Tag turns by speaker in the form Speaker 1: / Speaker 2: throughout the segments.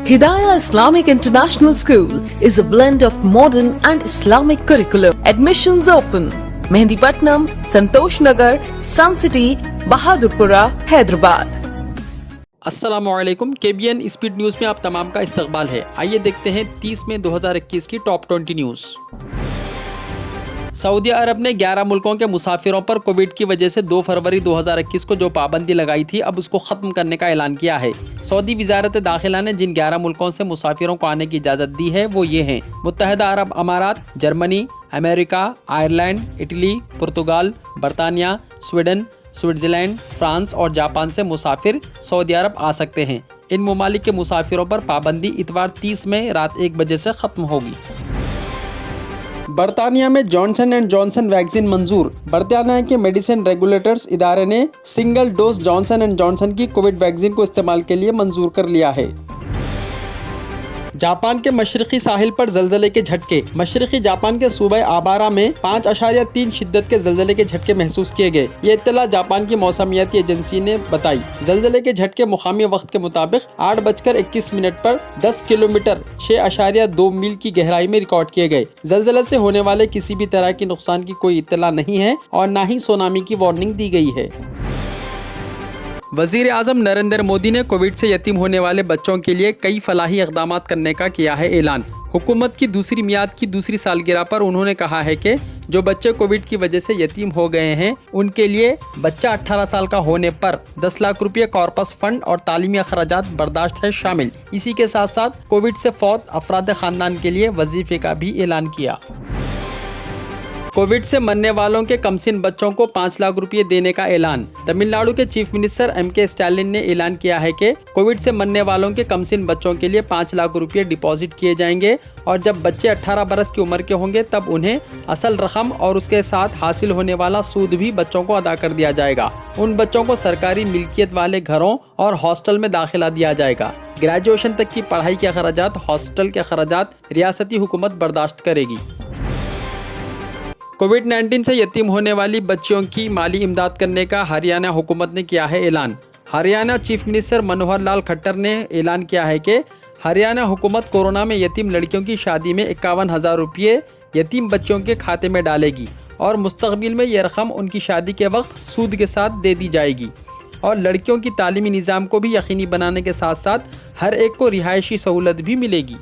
Speaker 1: Hidayah Islamic International School is a blend of modern and Islamic curriculum. Admissions open. Mehndipatnam, Santosh Nagar, Sun City, Bahadurpura, Hyderabad.
Speaker 2: अस्सलामुअलैकुम, KBN speed news में आप तमाम का इस्तकबाल है। आइए देखते हैं 30 मई 2021 की टॉप 20 न्यूज़। सऊदी अरब ने 11 मुल्कों के मुसाफिरों पर कोविड की वजह से 2 फरवरी 2021 को जो पाबंदी लगाई थी, अब उसको ख़त्म करने का ऐलान किया है। सऊदी वजारत दाखिला ने जिन 11 मुल्कों से मुसाफिरों को आने की इजाज़त दी है वो ये हैं: मुत्तहिदा अरब अमारात, जर्मनी, अमेरिका, आयरलैंड, इटली, पुर्तगाल, बरतानिया, स्वीडन, स्विट्ज़रलैंड, फ्रांस और जापान से मुसाफिर सऊदी अरब आ सकते हैं। इन ममालिक के मुसाफिरों पर पाबंदी इतवार 30 मई रात 1 बजे से ख़त्म होगी। बरतानिया में जॉनसन एंड जॉनसन वैक्सीन मंजूर। बरतानिया के मेडिसिन रेगुलेटर्स इदारे ने single dose Johnson and Johnson की कोविड वैक्सीन को इस्तेमाल के लिए मंजूर कर लिया है। जापान के मशरकी साहिल पर जलजले के झटके। मशरकी जापान के सूबे आबारा में 5.3 शिद्दत के जलजले के झटके महसूस किए गए। ये इत्तला जापान की मौसमियाती एजेंसी ने बताई। जलजले के झटके मुकामी वक्त के मुताबिक 8:21 पर 10 किलोमीटर 6.2 मील की गहराई में रिकॉर्ड किए गए। जलजले से होने वाले किसी भी तरह की नुकसान की कोई इत्तला नहीं है और न ही सुनामी की वार्निंग दी गई है। वज़ीर आज़म नरेंद्र मोदी ने कोविड से यतीम होने वाले बच्चों के लिए कई फलाही इक़दाम करने का किया है ऐलान। हुकूमत की दूसरी मियाद की दूसरी सालगिरह पर उन्होंने कहा है कि जो बच्चे कोविड की वजह से यतीम हो गए हैं उनके लिए बच्चा 18 साल का होने पर 10 लाख रुपये कॉर्पस फंड और तालीमी अखराजात बर्दाश्त है शामिल। इसी के साथ साथ कोविड से फौत अफराद ख़ानदान के लिए वजीफ़े का भी ऐलान किया। कोविड से मरने वालों के कमसिन बच्चों को 5 लाख रुपये देने का ऐलान। तमिलनाडु के चीफ मिनिस्टर MK स्टालिन ने ऐलान किया है कि कोविड से मरने वालों के कमसिन बच्चों के लिए 5 लाख रुपये डिपॉजिट किए जाएंगे और जब बच्चे 18 बरस की उम्र के होंगे तब उन्हें असल रकम और उसके साथ हासिल होने वाला सूद भी बच्चों को अदा कर दिया जाएगा। उन बच्चों को सरकारी मिल्कियत वाले घरों और हॉस्टल में दाखिला दिया जाएगा। ग्रेजुएशन तक की पढ़ाई के अखराजात, हॉस्टल के अखराजात रियासती हुकूमत बर्दाश्त करेगी। कोविड-19 से यतीम होने वाली बच्चियों की माली इमदाद करने का हरियाणा हुकूमत ने किया है ऐलान। हरियाणा चीफ मिनिस्टर मनोहर लाल खट्टर ने ऐलान किया है कि हरियाणा हुकूमत कोरोना में यतीम लड़कियों की शादी में 51,000 रुपये यतीम बच्चों के खाते में डालेगी और मुस्तकबिल में यह रकम उनकी शादी के वक्त सूद के साथ दे दी जाएगी और लड़कियों की तालीमी निज़ाम को भी यकीनी बनाने के साथ साथ हर एक को रिहायशी सहूलत भी मिलेगी।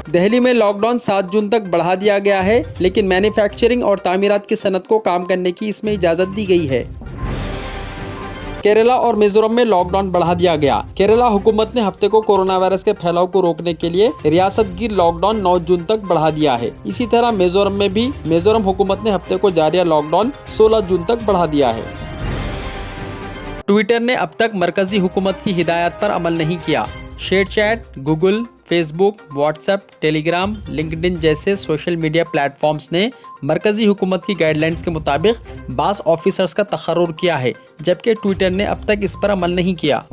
Speaker 2: दिल्ली में लॉकडाउन 7 जून तक बढ़ा दिया गया है, लेकिन मैन्युफैक्चरिंग और तामीरात की सनत को काम करने की इसमें इजाज़त दी गई है। केरला और मिजोरम में लॉकडाउन बढ़ा दिया गया। केरला हुकूमत ने हफ्ते को कोरोना वायरस के फैलाव को रोकने के लिए रियासत गिर लॉकडाउन 9 जून तक बढ़ा दिया है। इसी तरह मिजोरम में भी मिजोरम हुकूमत ने हफ्ते को जारी लॉकडाउन 16 जून तक बढ़ा दिया है। ट्विटर ने अब तक मरकजी हुकूमत की हिदायत पर अमल नहीं किया। ShareChat, Google, Facebook, WhatsApp, Telegram, LinkedIn जैसे सोशल मीडिया प्लेटफॉर्म्स ने मरकजी हुकूमत की गाइडलाइंस के मुताबिक 22 ऑफिसर्स का तकर्रुर किया है, जबकि ट्विटर ने अब तक इस पर अमल नहीं किया।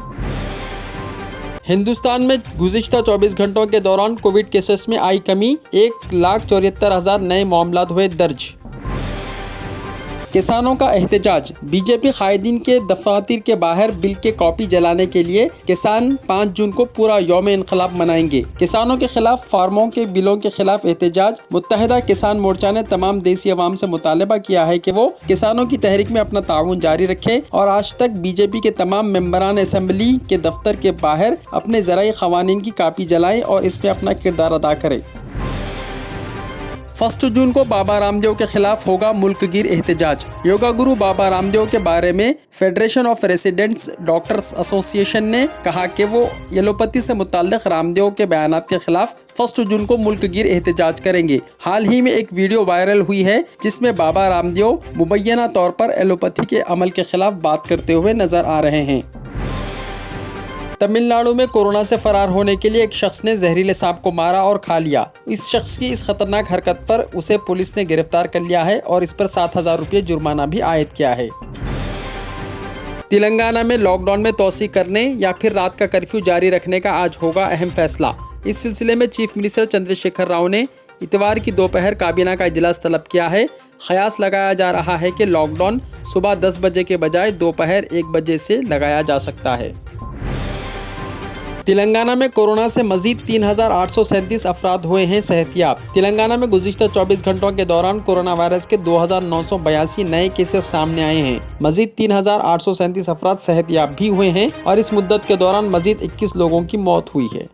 Speaker 2: हिंदुस्तान में गुज़िश्ता 24 घंटों के दौरान कोविड केसेस में आई कमी, 1,74,000 नए मामलात हुए दर्ज। किसानों का एहतजाज। बीजेपी कायदीन के दफातर के बाहर बिल के कॉपी जलाने के लिए किसान 5 जून को पूरा यौम इनकलाब मनाएंगे। किसानों के खिलाफ फार्मों के बिलों के खिलाफ एहतजाज। मुत्तहिदा किसान मोर्चा ने तमाम देसी अवाम से मुतालबा किया है कि वो किसानों की तहरीक में अपना ताउन जारी रखे और आज तक बीजेपी के तमाम मेंबरान असम्बली के दफ्तर के बाहर अपने ज़राई क़वानीन की कापी जलाएं और इसमें अपना किरदार अदा करें। 1 जून को बाबा रामदेव के खिलाफ होगा मुल्कगीर एहतजाज। योगा गुरु बाबा रामदेव के बारे में federation of residents doctors association ने कहा कि वो एलोपैथी से मुताल्लिक रामदेव के बयानात के खिलाफ 1 जून को मुल्कगीर एहतजाज करेंगे। हाल ही में एक वीडियो वायरल हुई है जिसमें बाबा रामदेव मुबैना तौर पर एलोपैथी के अमल के खिलाफ बात करते हुए नजर आ रहे हैं। तमिलनाडु में कोरोना से फरार होने के लिए एक शख्स ने जहरीले सांप को मारा और खा लिया। इस शख्स की इस खतरनाक हरकत पर उसे पुलिस ने गिरफ्तार कर लिया है और इस पर 7,000 रुपये जुर्माना भी आयद किया है। तेलंगाना में लॉकडाउन में तोसी करने या फिर रात का कर्फ्यू जारी रखने का आज होगा अहम फैसला। इस सिलसिले में चीफ मिनिस्टर चंद्रशेखर राव ने इतवार की दोपहर काबीना का इजलास तलब किया है। क़यास लगाया जा रहा है कि लॉकडाउन सुबह 10 बजे के बजाय दोपहर 1 बजे से लगाया जा सकता है। तेलंगाना में कोरोना से मजीद 3,837 अफराद हुए हैं सेहतियाब। तेलंगाना में गुज़िश्ता 24 घंटों के दौरान कोरोना वायरस के 2,982 नए केसेस सामने आए हैं। मजीद 3,837 अफराद सेहतियाब भी हुए हैं और इस मुद्दत के दौरान मजीद 21 लोगों की मौत हुई है।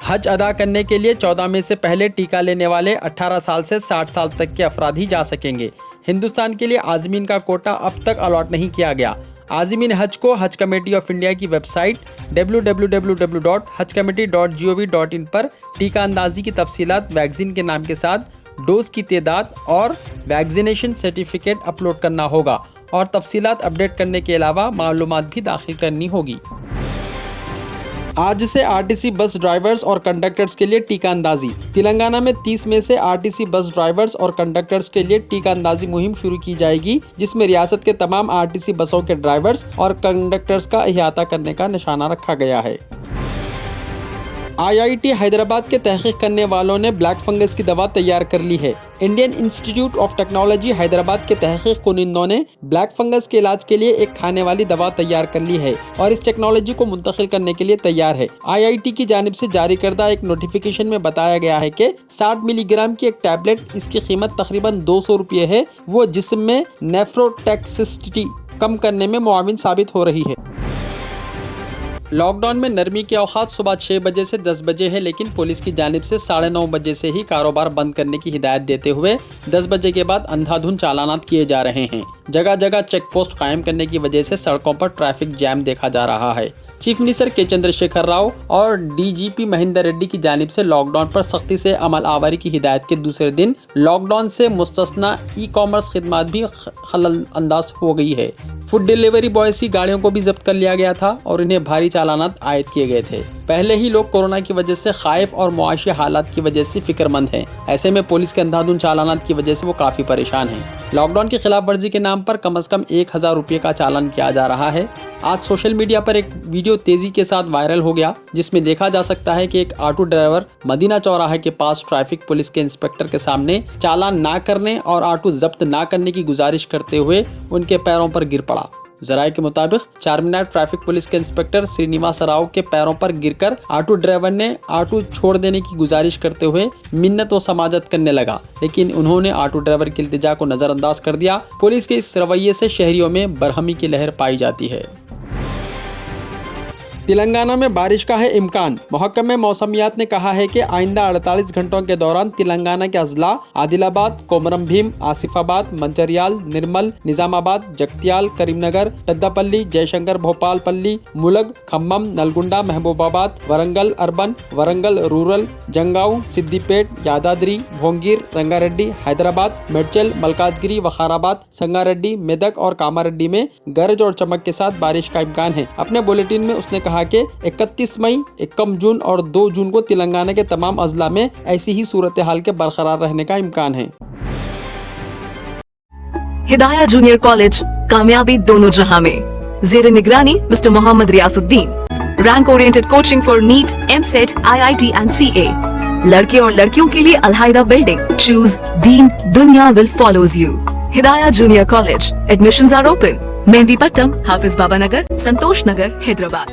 Speaker 2: हज अदा करने के लिए 14 मई से पहले टीका लेने वाले 18 साल से 60 साल तक के अफराद ही जा सकेंगे। हिंदुस्तान के लिए आज़मीन का कोटा अब तक अलॉट नहीं किया गया। आज़मीन हज को हज कमेटी ऑफ इंडिया की वेबसाइट www.hajcommittee.gov.in पर टीका अंदाजी की तफसीलात, वैक्सीन के नाम के साथ डोज की तादाद और वैक्सीनेशन सर्टिफिकेट अपलोड करना होगा और तफसीलात अपडेट करने के अलावा मालूमात भी दाखिल करनी होगी। आज से आरटीसी बस ड्राइवर्स और कंडक्टर्स के लिए टीका अंदाजी। तेलंगाना में 30 मई से आरटीसी बस ड्राइवर्स और कंडक्टर्स के लिए टीका अंदाजी मुहिम शुरू की जाएगी, जिसमें रियासत के तमाम आरटीसी बसों के ड्राइवर्स और कंडक्टर्स का अहाता करने का निशाना रखा गया है। IIT हैदराबाद के तहकीक करने वालों ने ब्लैक फंगस की दवा तैयार कर ली है। Indian institute of technology Hyderabad के तहकीक कुनिंदों ने ब्लैक फंगस के इलाज के लिए एक खाने वाली दवा तैयार कर ली है और इस टेक्नोलॉजी को मुंतकिल करने के लिए तैयार है। IIT की जानिब से जारी करदा एक नोटिफिकेशन में बताया गया है कि 60 मिलीग्राम की एक टैबलेट, इसकी कीमत तकरीबन 200 रुपये है, वो जिस्म में नेफ्रोटॉक्सिसिटी कम करने में मुआविन साबित हो रही है। लॉकडाउन में नरमी के औकात सुबह 6 बजे से 10 बजे है, लेकिन पुलिस की जानिब से 9:30 बजे से ही कारोबार बंद करने की हिदायत देते हुए 10 बजे के बाद अंधाधुंध चालानात किए जा रहे हैं। जगह जगह चेक पोस्ट कायम करने की वजह से सड़कों पर ट्रैफिक जैम देखा जा रहा है। चीफ मिनिस्टर के चंद्रशेखर राव और DGP महेंदर रेड्डी की जानिब से लॉकडाउन पर सख्ती से अमल आवारी की हिदायत के दूसरे दिन लॉकडाउन से मुस्तस्ना ई-कॉमर्स खिदमात भी खलल अंदाज हो गई है। फूड डिलीवरी बॉयज की गाड़ियों को भी जब्त कर लिया गया था और इन्हें भारी चालानात आयद किए गए थे। पहले ही लोग कोरोना की वजह से खाइफ और मुआशी हालात की वजह से फिक्रमंद हैं। ऐसे में पुलिस के अंधाधुंध चालानात की वजह से वो काफ़ी परेशान हैं। लॉकडाउन की खिलाफ वर्जी के नाम पर कम अज़ कम 1,000 रुपये का चालान किया जा रहा है। आज सोशल मीडिया पर एक वीडियो तेजी के साथ वायरल हो गया, जिसमें देखा जा सकता है कि एक ऑटो ड्राइवर मदीना चौराहे के पास ट्रैफिक पुलिस के इंस्पेक्टर के सामने चालान ना करने और ऑटो जब्त ना करने की गुजारिश करते हुए उनके पैरों पर गिर पड़ा। जराये के मुताबिक चारमीनार ट्रैफिक पुलिस के इंस्पेक्टर श्रीनिवास राव के पैरों पर गिरकर ऑटो ड्राइवर ने ऑटो छोड़ देने की गुजारिश करते हुए मिन्नत व समाजत करने लगा, लेकिन उन्होंने ऑटो ड्राइवर की इल्तिजा को नजरअंदाज कर दिया। पुलिस के इस रवैये से शहरियों में बरहमी की लहर पाई जाती है। तेलंगाना में बारिश का है इम्कान। महकमे मौसमियात ने कहा है कि आइंदा 48 घंटों के दौरान तेलंगाना के अजला आदिलाबाद, कोमरम भीम, आसिफाबाद, मंचरियाल, निर्मल, निजामाबाद, जगतियाल, करीमनगर, टद्दापल्ली, जयशंकर, भोपालपल्ली, मुलग, खम्मम, नलगुंडा, महबूबाबाद, वरंगल अर्बन, वरंगल रूरल, जंगाऊ, सिद्दीपेट, यादाद्री, भोंगीर, रंगारेड्डी, हैदराबाद, मेडचल, मलकाजगिरी, वखाराबाद, संगारेड्डी, मेदक और कामारेड्डी में गरज और चमक के साथ बारिश का इम्कान है। अपने बुलेटिन में उसने कहा कि 31 मई, 1 जून और 2 जून को तेलंगाना के तमाम अजला में ऐसी ही सूरत हाल के बरकरार रहने का इम्कान है।
Speaker 3: हिदाया जूनियर कॉलेज, कामयाबी दोनों जहां में। ज़ेरे निगरानी mister Mohammed Riyasuddin. Rank oriented coaching for NEET, MSET, IIT and CA। लड़के और लड़कियों के लिए अलहायदा बिल्डिंग। चूज दीन, दुनिया will follows you. Hidaya junior college. Admissions are open. Mehdipatnam, Hafiz Baba Nagar, Santosh Nagar, Hyderabad.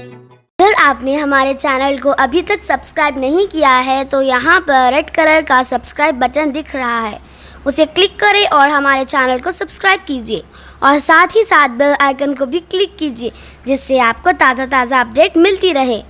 Speaker 4: अगर आपने हमारे चैनल को अभी तक सब्सक्राइब नहीं किया है तो यहाँ पर रेड कलर का सब्सक्राइब बटन दिख रहा है, उसे क्लिक करें और हमारे चैनल को सब्सक्राइब कीजिए और साथ ही साथ बेल आइकन को भी क्लिक कीजिए, जिससे आपको ताज़ा अपडेट मिलती रहे।